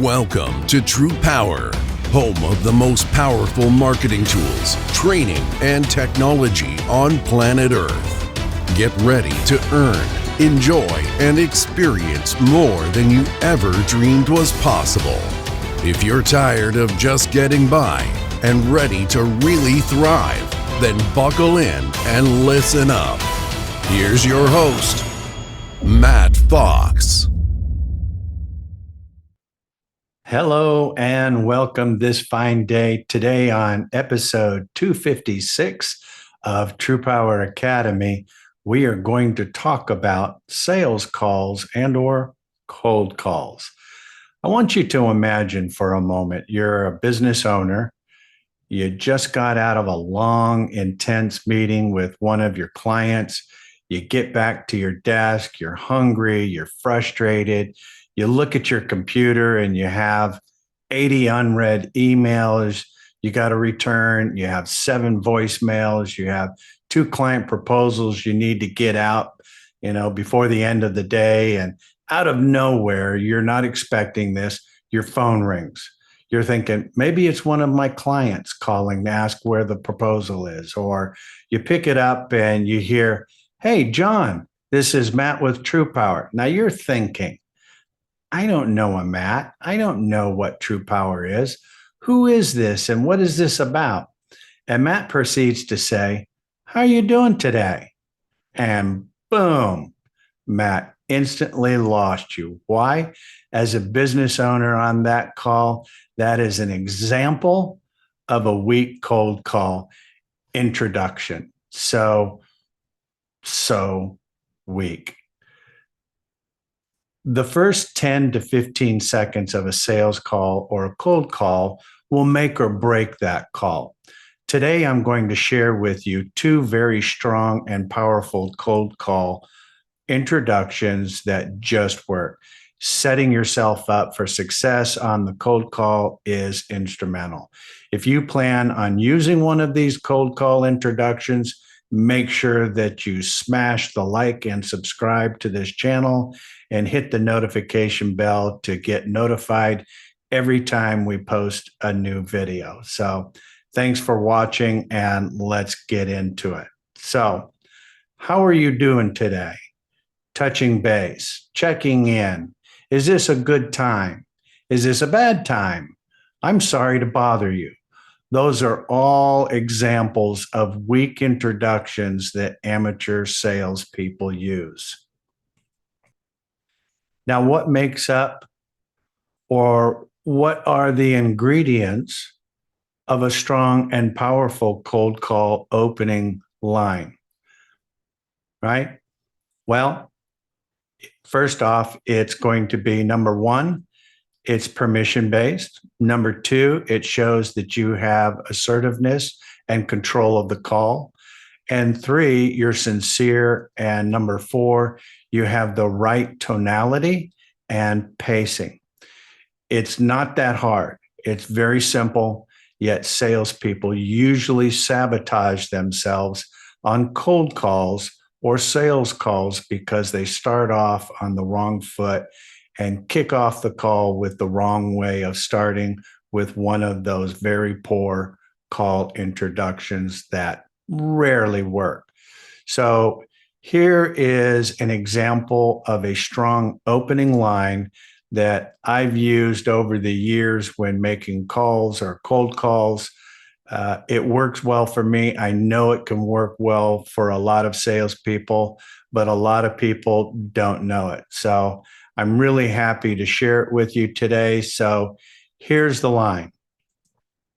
Welcome to TruPowur, home of the most powerful marketing tools, training, and technology on planet Earth. Get ready to earn, enjoy, and experience more than you ever dreamed was possible. If you're tired of just getting by and ready to really thrive, then buckle in and listen up. Here's your host, Matt Fox. Hello and welcome this fine day. Today on episode 256 of TruPowur Academy, we are going to talk about sales calls and or cold calls. I want you to imagine for a moment you're a business owner. You just got out of a long, intense meeting with one of your clients. You get back to your desk, you're hungry, you're frustrated. You look at your computer and you have 80 unread emails you got to return. You have 7 voicemails. You have 2 client proposals you need to get out, before the end of the day. And out of nowhere, you're not expecting this. Your phone rings. You're thinking, maybe it's one of my clients calling to ask where the proposal is. Or you pick it up and you hear, "Hey, John, this is Matt with TruPowur." Now you're thinking, I don't know a Matt. I don't know what TruPowur is. Who is this and what is this about? And Matt proceeds to say, "How are you doing today?" And boom, Matt instantly lost you. Why? As a business owner on that call, that is an example of a weak cold call introduction. So weak. The first 10 to 15 seconds of a sales call or a cold call will make or break that call. Today, I'm going to share with you 2 very strong and powerful cold call introductions that just work. Setting yourself up for success on the cold call is instrumental. If you plan on using one of these cold call introductions, make sure that you smash the like and subscribe to this channel and hit the notification bell to get notified every time we post a new video. So thanks for watching and let's get into it. So how are you doing today? Touching base, checking in. Is this a good time? Is this a bad time? I'm sorry to bother you. Those are all examples of weak introductions that amateur salespeople use. Now, what makes up or what are the ingredients of a strong and powerful cold call opening line? Right? Well, first off, it's going to be number 1, it's permission-based. Number 2, it shows that you have assertiveness and control of the call. And 3, you're sincere. And number 4, you have the right tonality and pacing. It's not that hard. It's very simple, yet salespeople usually sabotage themselves on cold calls or sales calls because they start off on the wrong foot and kick off the call with the wrong way of starting with one of those very poor call introductions that rarely work. So here is an example of a strong opening line that I've used over the years when making calls or cold calls. It works well for me. I know it can work well for a lot of salespeople, but a lot of people don't know it. So I'm really happy to share it with you today. So here's the line.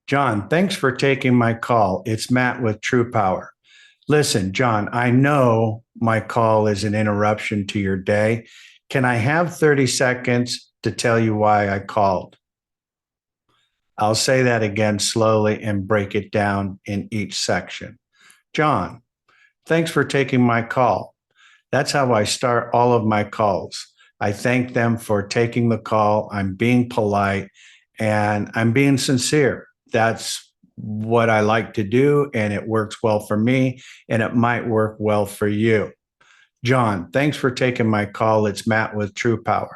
"John, thanks for taking my call. It's Matt with TruPowur. Listen, John, I know my call is an interruption to your day. Can I have 30 seconds to tell you why I called?" I'll say that again slowly and break it down in each section. "John, thanks for taking my call." That's how I start all of my calls. I thank them for taking the call. I'm being polite and I'm being sincere. That's what I like to do, and it works well for me, and it might work well for you. "John, thanks for taking my call. It's Matt with TruPowur.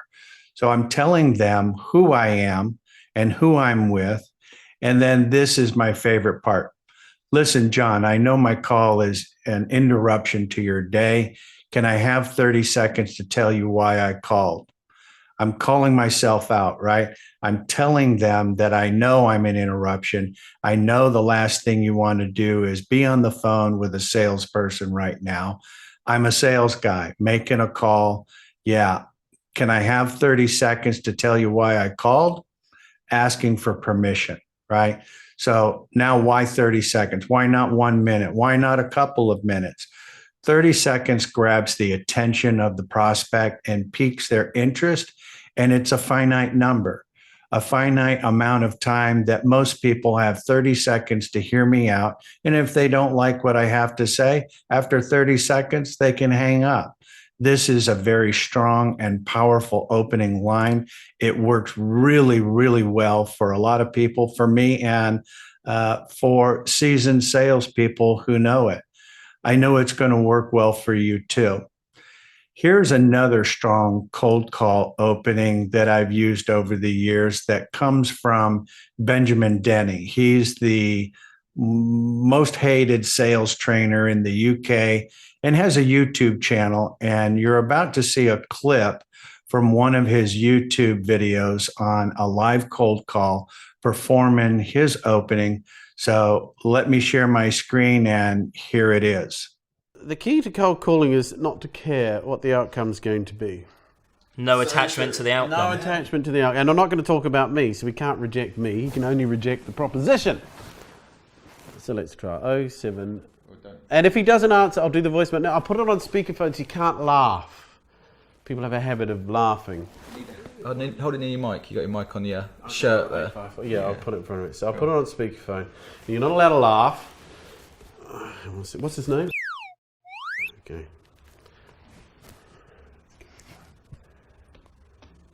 So I'm telling them who I am and who I'm with. And then this is my favorite part. Listen, John, I know my call is an interruption to your day. Can I have 30 seconds to tell you why I called? I'm calling myself out, right? I'm telling them that I know I'm an interruption. I know the last thing you want to do is be on the phone with a salesperson right now. I'm a sales guy making a call. Yeah. Can I have 30 seconds to tell you why I called? Asking for permission, right? So now why 30 seconds? Why not 1 minute? Why not a couple of minutes? 30 seconds grabs the attention of the prospect and piques their interest. And it's a finite number, a finite amount of time that most people have 30 seconds to hear me out. And if they don't like what I have to say, after 30 seconds, they can hang up. This is a very strong and powerful opening line. It works really, really well for a lot of people, for me, and for seasoned salespeople who know it. I know it's going to work well for you too. Here's another strong cold call opening that I've used over the years that comes from Benjamin Denny. He's the most hated sales trainer in the UK and has a YouTube channel. And you're about to see a clip from one of his YouTube videos on a live cold call performing his opening. So let me share my screen, and here it is. The key to cold calling is not to care what the outcome's going to be. No attachment to the outcome. No attachment to the outcome. And I'm not going to talk about me, so we can't reject me. He can only reject the proposition. So let's try 07. And if he doesn't answer, I'll do the voicemail. Now, I'll put it on speakerphone so you can't laugh. People have a habit of laughing. Hold it near your mic. You got your mic on your shirt there. Yeah, I'll put it in front of it. So I'll put it on speakerphone. You're not allowed to laugh. What's his name? Okay.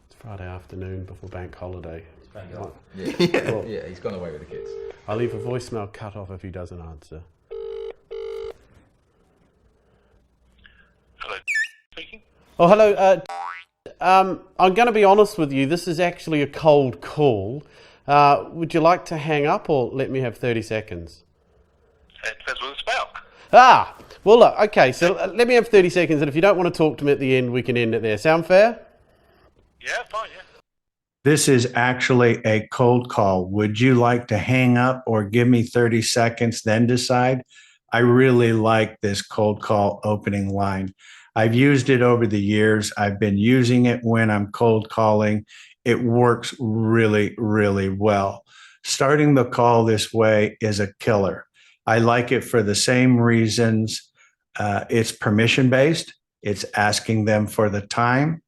It's Friday afternoon before bank holiday. Yeah, he's gone away with the kids. I'll leave a voicemail cut off if he doesn't answer. Hello, speaking. Oh, hello. I'm going to be honest with you. This is actually a cold call. Would you like to hang up or let me have 30 seconds? It depends what it's about. Well, look, okay, so let me have 30 seconds, and if you don't want to talk to me at the end, we can end it there. Sound fair? Yeah, fine, yeah. This is actually a cold call. Would you like to hang up or give me 30 seconds, then decide? I really like this cold call opening line. I've used it over the years. I've been using it when I'm cold calling. It works really, really well. Starting the call this way is a killer. I like it for the same reasons. It's permission-based. It's asking them for the time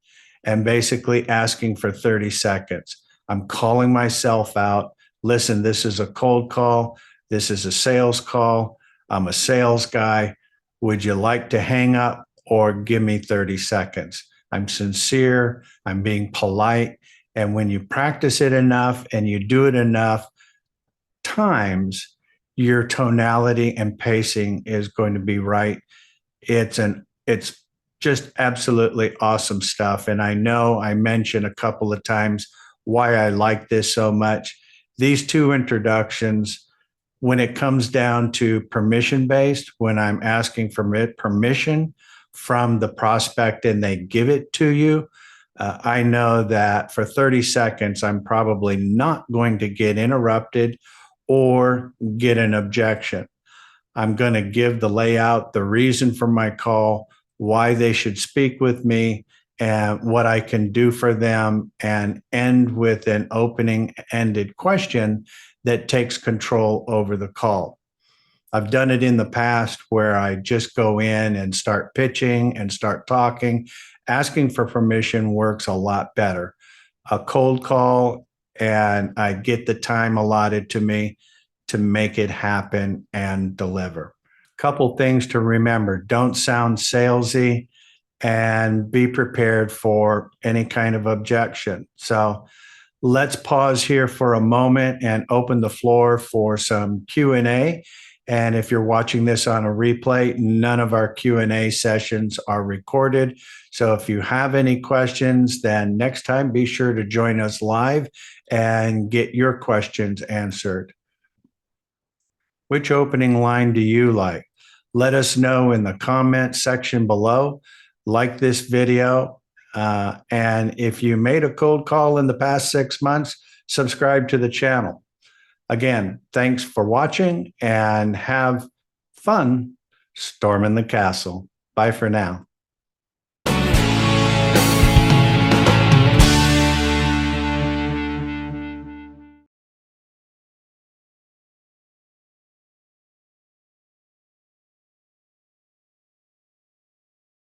and basically asking for 30 seconds. I'm calling myself out. Listen, this is a cold call. This is a sales call. I'm a sales guy. Would you like to hang up or give me 30 seconds? I'm sincere. I'm being polite. And when you practice it enough and you do it enough times, your tonality and pacing is going to be right. It's just absolutely awesome stuff. And I know I mentioned a couple of times why I like this so much. These two introductions, when it comes down to permission-based, when I'm asking for permission from the prospect and they give it to you, I know that for 30 seconds, I'm probably not going to get interrupted or get an objection. I'm going to give the layout, the reason for my call, why they should speak with me, and what I can do for them, and end with an opening-ended question that takes control over the call. I've done it in the past where I just go in and start pitching and start talking. Asking for permission works a lot better. A cold call, and I get the time allotted to me to make it happen and deliver. Couple things to remember. Don't sound salesy, and be prepared for any kind of objection. So let's pause here for a moment and open the floor for some Q&A. And if you're watching this on a replay, none of our Q&A sessions are recorded. So if you have any questions, then next time be sure to join us live and get your questions answered. Which opening line do you like? Let us know in the comment section below. Like this video. And if you made a cold call in the past 6 months, subscribe to the channel. Again, thanks for watching and have fun storming the castle. Bye for now.